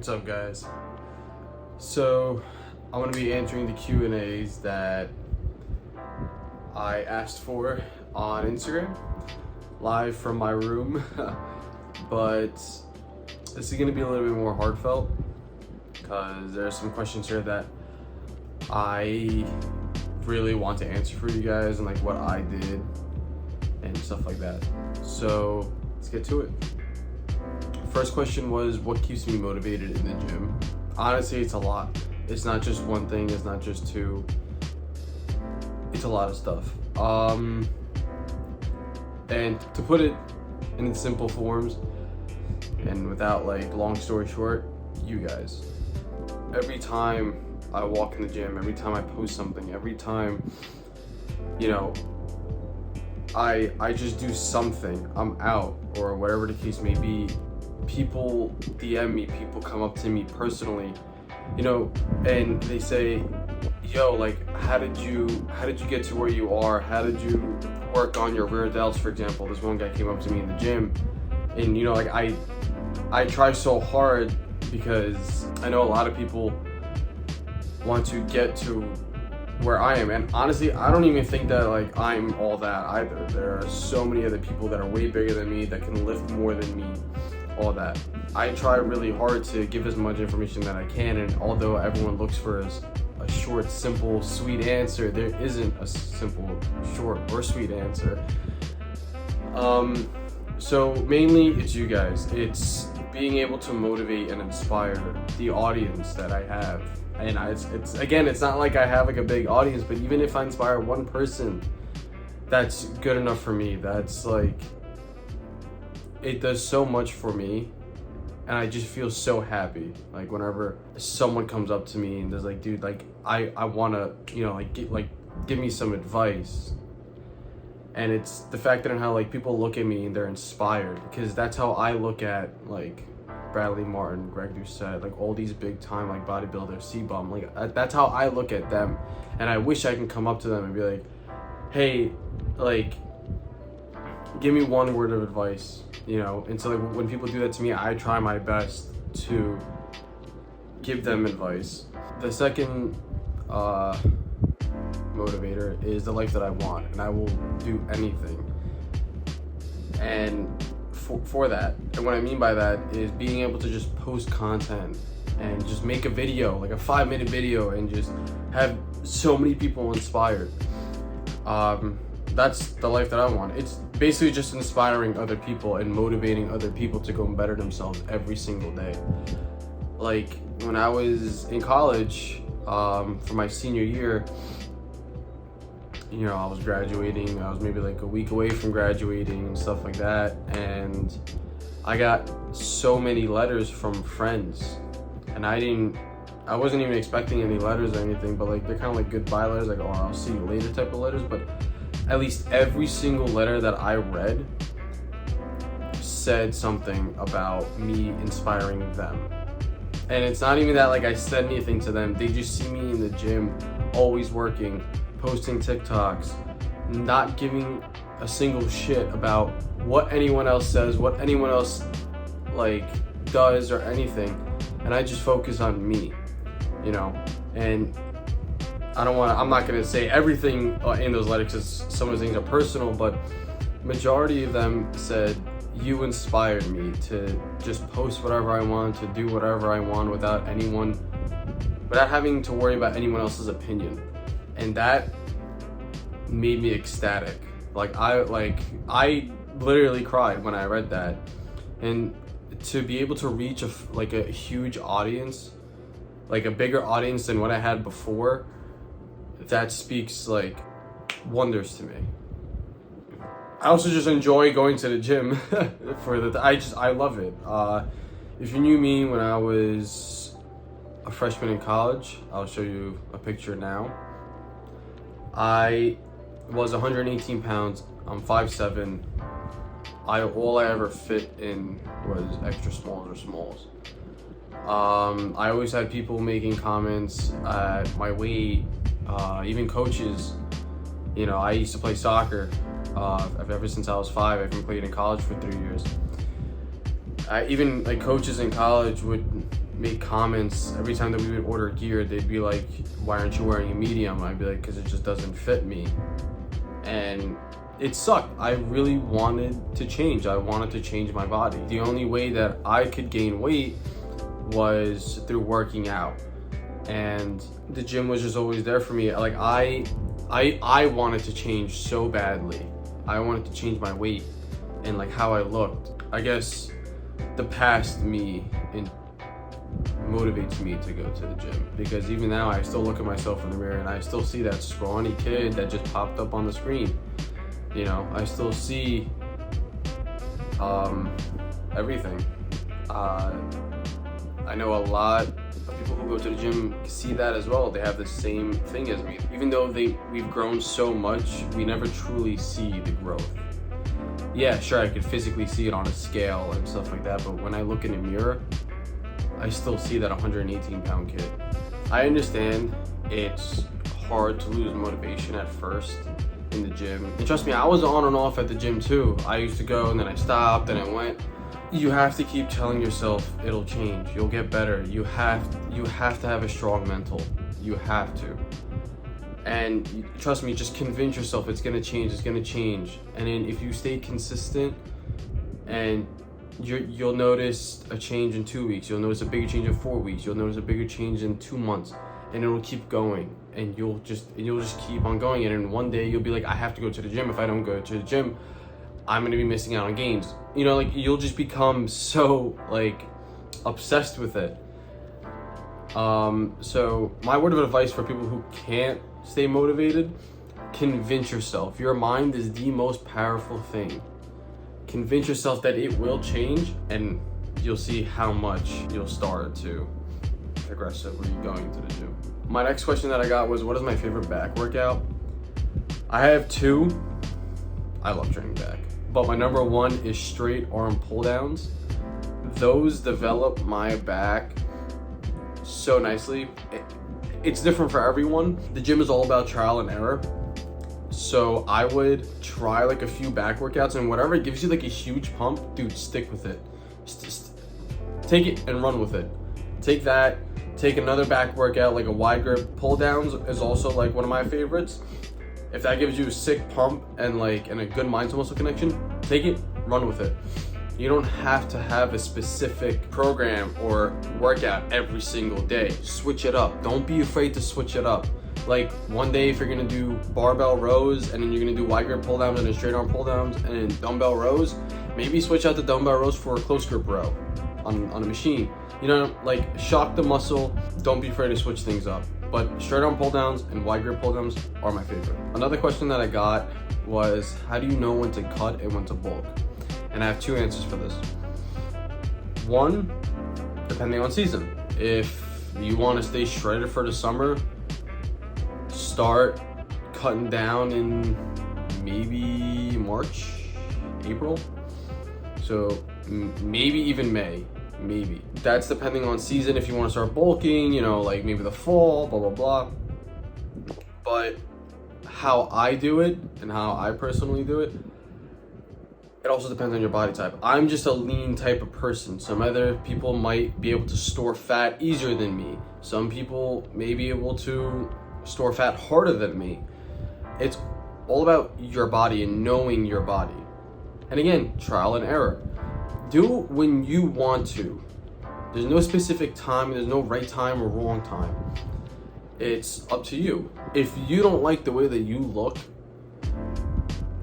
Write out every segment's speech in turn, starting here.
What's up, guys? So I'm gonna be answering the Q&As that I asked for on Instagram live from my room. But this is gonna be a little bit more heartfelt because there are some questions here that I really want to answer for you guys, and like what I did and stuff like that. So let's get to it. First question was, what keeps me motivated in the gym? Honestly, it's a lot. It's not just one thing, it's not just two. It's a lot of stuff. And to put it in simple forms and without like long story short, you guys. Every time I walk in the gym, every time I post something, every time, you know, I just do something, I'm out or whatever the case may be, people DM me, people come up to me personally, you know, and they say, yo, like, how did you get to where you are? How did you work on your rear delts, for example? This one guy came up to me in the gym, and you know, like I try so hard because I know a lot of people want to get to where I am, and honestly, I don't even think that like I'm all that either. There are so many other people that are way bigger than me that can lift more than me, all that. I try really hard to give as much information that I can, and although everyone looks for a short, simple, sweet answer, there isn't a simple, short, or sweet answer. So mainly it's you guys. It's being able to motivate and inspire the audience that I have. And it's again, it's not like I have like a big audience, but even if I inspire one person, that's good enough for me. That's like, it does so much for me, and I just feel so happy. Like whenever someone comes up to me and there's like, dude, like I wanna, you know, give me some advice. And it's the fact that how like people look at me and they're inspired, because that's how I look at like Bradley Martin, Greg Doucette, like all these big time like bodybuilders, C-Bum, like that's how I look at them. And I wish I can come up to them and be like, hey, like, give me one word of advice, you know? And so like when people do that to me, I try my best to give them advice. The second motivator is the life that I want, and I will do anything and for that. And what I mean by that is being able to just post content and just make a video, like a 5-minute video, and just have so many people inspired. That's the life that I want. It's basically just inspiring other people and motivating other people to go and better themselves every single day. Like when I was in college, for my senior year, you know, I was graduating, I was maybe like a week away from graduating and stuff like that, and I got so many letters from friends, and I wasn't even expecting any letters or anything, but like they're kind of like goodbye letters, like, oh, I'll see you later type of letters. But at least every single letter that I read said something about me inspiring them. And it's not even that like I said anything to them, they just see me in the gym, always working, posting TikToks, not giving a single shit about what anyone else says, what anyone else like does or anything. And I just focus on me, you know? And I'm not gonna say everything in those letters because some of those things are personal, but majority of them said, you inspired me to just post whatever I want, to do whatever I want without having to worry about anyone else's opinion. And that made me ecstatic. I literally cried when I read that. And to be able to reach a huge audience, like a bigger audience than what I had before, that speaks like wonders to me. I also just enjoy going to the gym I love it. If you knew me when I was a freshman in college, I'll show you a picture now. I was 118 pounds, I'm 5'7". All I ever fit in was extra smalls or smalls. I always had people making comments at my weight, even coaches. You know, I used to play soccer ever since I was 5. I've been playing in college for 3 years. Even like coaches in college would make comments every time that we would order gear. They'd be like, why aren't you wearing a medium? I'd be like, because it just doesn't fit me. And it sucked. I really wanted to change. I wanted to change my body. The only way that I could gain weight was through working out, and the gym was just always there for me. Like I wanted to change so badly. I wanted to change my weight and like how I looked. I guess the past me motivates me to go to the gym, because even now I still look at myself in the mirror and I still see that scrawny kid that just popped up on the screen. You know, I still see everything. I know a lot of people who go to the gym see that as well. They have the same thing as me. Even though we've grown so much, we never truly see the growth. Yeah, sure, I could physically see it on a scale and stuff like that, but when I look in a mirror, I still see that 118-pound kid. I understand it's hard to lose motivation at first in the gym. And trust me, I was on and off at the gym too. I used to go and then I stopped and I went. You have to keep telling yourself it'll change. You'll get better. You have to have a strong mental. You have to. And trust me, just convince yourself it's gonna change. It's gonna change. And then if you stay consistent, and you'll notice a change in 2 weeks. You'll notice a bigger change in 4 weeks. You'll notice a bigger change in 2 months, and it'll keep going. And you'll just keep on going. And then one day you'll be like, I have to go to the gym. If I don't go to the gym, I'm gonna be missing out on games. You know, like you'll just become so like obsessed with it. So my word of advice for people who can't stay motivated: convince yourself. Your mind is the most powerful thing. Convince yourself that it will change, and you'll see how much you'll start to aggressively going to the gym. My next question that I got was, what is my favorite back workout? I have two. I love training back, but my number one is straight arm pull downs. Those develop my back so nicely. It's different for everyone. The gym is all about trial and error. So I would try like a few back workouts, and whatever gives you like a huge pump, dude, stick with it. Just take it and run with it. Take that, take another back workout, like a wide grip pull downs is also like one of my favorites. If that gives you a sick pump and a good mind to muscle connection, take it, run with it. You don't have to have a specific program or workout every single day. Switch it up. Don't be afraid to switch it up. Like one day if you're gonna do barbell rows, and then you're gonna do wide grip pull downs and then straight arm pull downs and then dumbbell rows, maybe switch out the dumbbell rows for a close grip row on a machine. You know, like shock the muscle. Don't be afraid to switch things up. But straight arm pull downs and wide grip pull downs are my favorite. Another question that I got was, how do you know when to cut and when to bulk? And I have two answers for this. One, depending on season. If you want to stay shredded for the summer, start cutting down in maybe March, April. So maybe even May, maybe. That's depending on season. If you want to start bulking, you know, like maybe the fall, blah, blah, blah. But how I do it and how I personally do it, it also depends on your body type. I'm just a lean type of person. Some other people might be able to store fat easier than me. Some people may be able to store fat harder than me. It's all about your body and knowing your body. And again, trial and error. Do it when you want to. There's no specific time, there's no right time or wrong time. It's up to you. If you don't like the way that you look,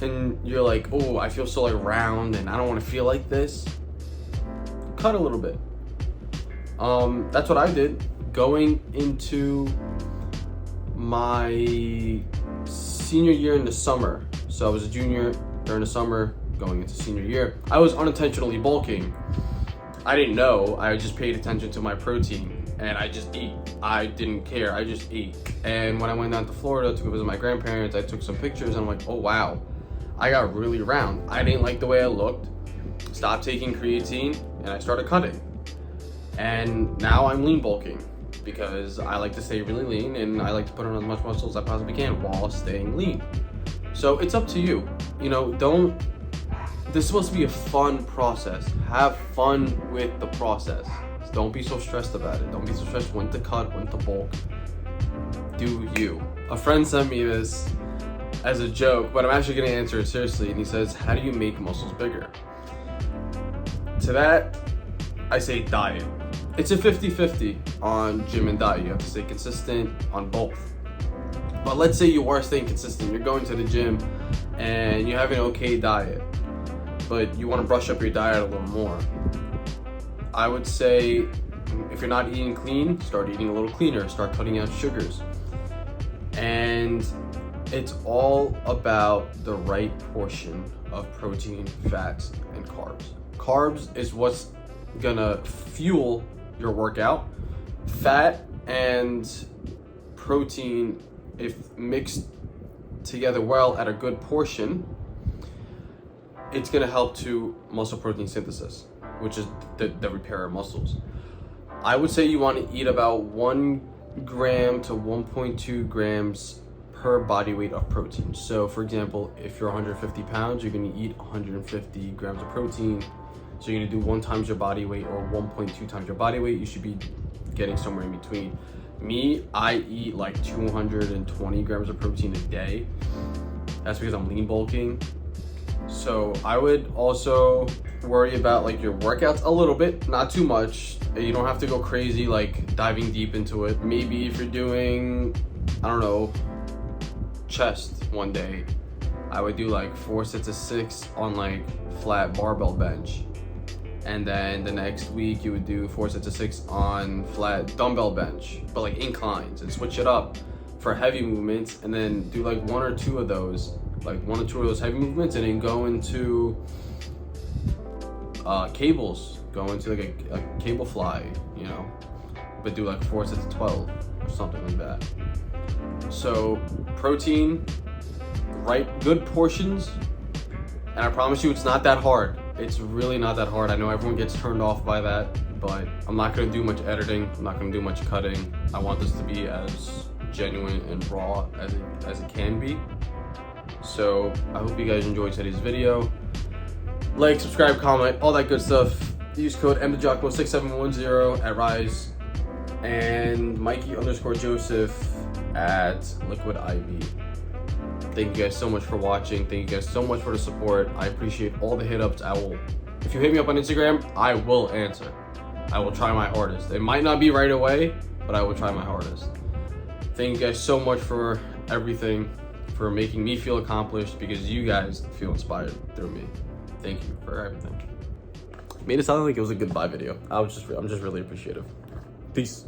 and you're like, oh, I feel so like round and I don't want to feel like this, cut a little bit. That's what I did going into my senior year in the summer. So I was a junior during the summer going into senior year. I was unintentionally bulking. I didn't know. I just paid attention to my protein and I just ate. I didn't care. I just ate. And when I went down to Florida to go visit my grandparents, I took some pictures and I'm like, oh wow, I got really round. I didn't like the way I looked. Stopped taking creatine and I started cutting. And now I'm lean bulking because I like to stay really lean and I like to put on as much muscle as I possibly can while staying lean. So it's up to you. You know, this is supposed to be a fun process. Have fun with the process. It's Don't be so stressed about it. Don't be so stressed when to cut, when to bulk. Do you. A friend sent me this as a joke, but I'm actually gonna answer it seriously. And he says, how do you make muscles bigger? To that, I say diet. It's a 50-50 on gym and diet. You have to stay consistent on both. But let's say you are staying consistent. You're going to the gym and you have an okay diet, but you want to brush up your diet a little more. I would say if you're not eating clean, start eating a little cleaner. Start cutting out sugars. And it's all about the right portion of protein, fats, and carbs. Carbs is what's gonna fuel your workout. Fat and protein, if mixed together well at a good portion, it's gonna help to muscle protein synthesis, which is the repair of muscles. I would say you want to eat about 1 gram to 1.2 grams per body weight of protein. So for example, if you're 150 pounds, you're gonna eat 150 grams of protein. So you're gonna do 1 times your body weight or 1.2 times your body weight. You should be getting somewhere in between. Me, I eat like 220 grams of protein a day. That's because I'm lean bulking. So I would also worry about like your workouts a little bit, not too much. You don't have to go crazy like diving deep into it. Maybe if you're doing, I don't know, chest one day, I would do like 4 sets of 6 on like flat barbell bench. And then the next week you would do 4 sets of 6 on flat dumbbell bench, but like inclines, and switch it up for heavy movements, and then do like 1 or 2 of those, heavy movements, and then go into cables, go into like a cable fly, you know, but do like 4 sets of 12 or something like that. So protein, right, good portions, and I promise you it's not that hard. It's really not that hard. I know everyone gets turned off by that, but I'm not gonna do much editing. I'm not gonna do much cutting. I want this to be as genuine and raw as it can be. So I hope you guys enjoyed today's video. Like, subscribe, comment, all that good stuff. Use code MTheJockbo6710 at RYSE, and Mikey_Joseph at Liquid IV. Thank you guys so much for watching. Thank you guys so much for the support. I appreciate all the hit ups. If you hit me up on Instagram, I will answer. I will try my hardest. It might not be right away, but I will try my hardest. Thank you guys so much for everything, for making me feel accomplished, because you guys feel inspired through me. Thank you for everything. Made it sound like it was a goodbye video. I'm just really appreciative. Peace.